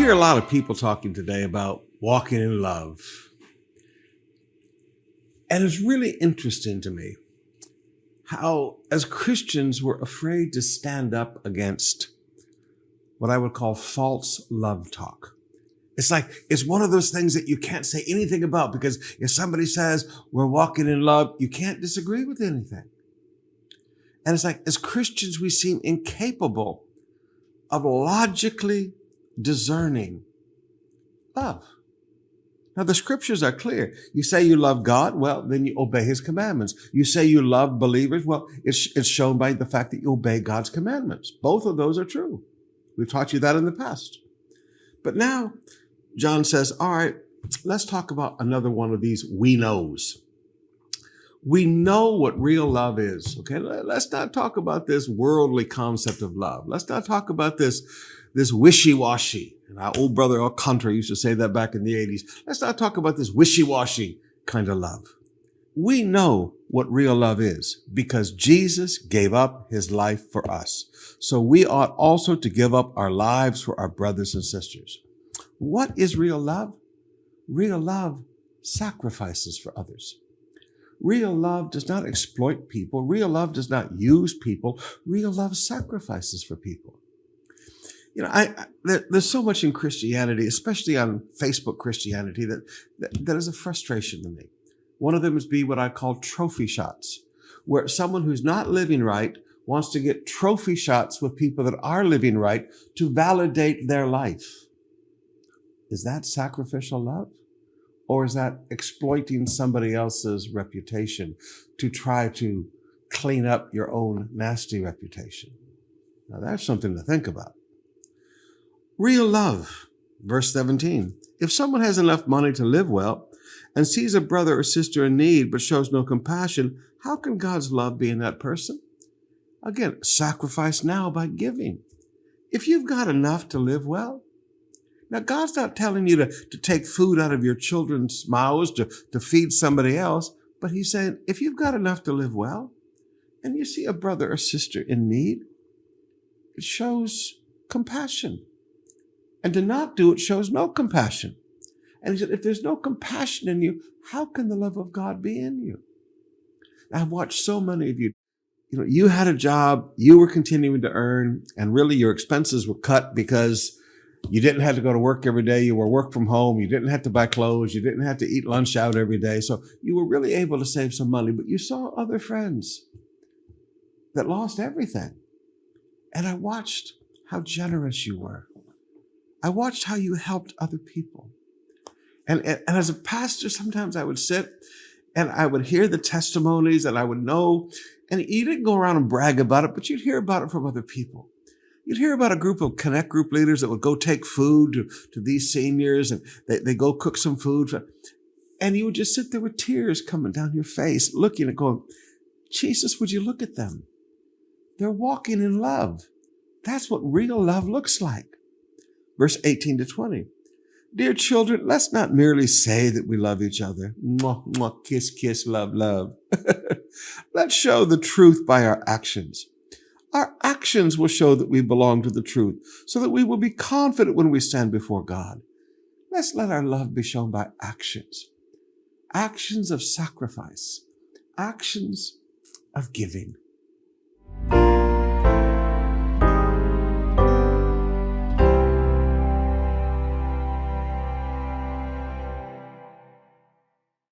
hear a lot of people talking today about walking in love. And it's really interesting to me how, as Christians, we're afraid to stand up against what I would call false love talk. It's one of those things that you can't say anything about, because if somebody says we're walking in love, you can't disagree with anything. And it's like, as Christians, we seem incapable of logically discerning love. Now, the scriptures are clear. You say you love God, well, then you obey his commandments. You say you love believers, well, it's shown by the fact that you obey God's commandments. Both of those are true. We've taught you that in the past. But now, John says, all right, let's talk about another one of these we knows. We know what real love is, okay? Let's not talk about this worldly concept of love. Let's not talk about this wishy-washy. And our old brother Alcantara used to say that back in the 80s. Let's not talk about this wishy-washy kind of love. We know what real love is because Jesus gave up his life for us. So we ought also to give up our lives for our brothers and sisters. What is real love? Real love sacrifices for others. Real love does not exploit people. Real love does not use people. Real love sacrifices for people. You know, there's so much in Christianity, especially on Facebook Christianity, that is a frustration to me. One of them is what I call trophy shots, where someone who's not living right wants to get trophy shots with people that are living right to validate their life. Is that sacrificial love? Or is that exploiting somebody else's reputation to try to clean up your own nasty reputation? Now, that's something to think about. Real love, verse 17. If someone has enough money to live well and sees a brother or sister in need but shows no compassion, how can God's love be in that person? Again, sacrifice now by giving. If you've got enough to live well, now, God's not telling you to take food out of your children's mouths to feed somebody else, but he's saying, if you've got enough to live well and you see a brother or sister in need, it shows compassion. And to not do it shows no compassion. And he said, if there's no compassion in you, how can the love of God be in you? I've watched so many of you. You had a job, you were continuing to earn, and really your expenses were cut because you didn't have to go to work every day. You were work from home. You didn't have to buy clothes. You didn't have to eat lunch out every day. So you were really able to save some money. But you saw other friends that lost everything. And I watched how generous you were. I watched how you helped other people. And as a pastor, sometimes I would sit and I would hear the testimonies and I would know. And you didn't go around and brag about it, but you'd hear about it from other people. You'd hear about a group of Connect group leaders that would go take food to these seniors, and they go cook some food. And you would just sit there with tears coming down your face, looking and going, Jesus, would you look at them? They're walking in love. That's what real love looks like. Verse 18 to 20. Dear children, let's not merely say that we love each other. Mwah, mwah, kiss, kiss, love, love. Let's show the truth by our actions. Our actions will show that we belong to the truth, so that we will be confident when we stand before God. Let's let our love be shown by actions. Actions of sacrifice. Actions of giving.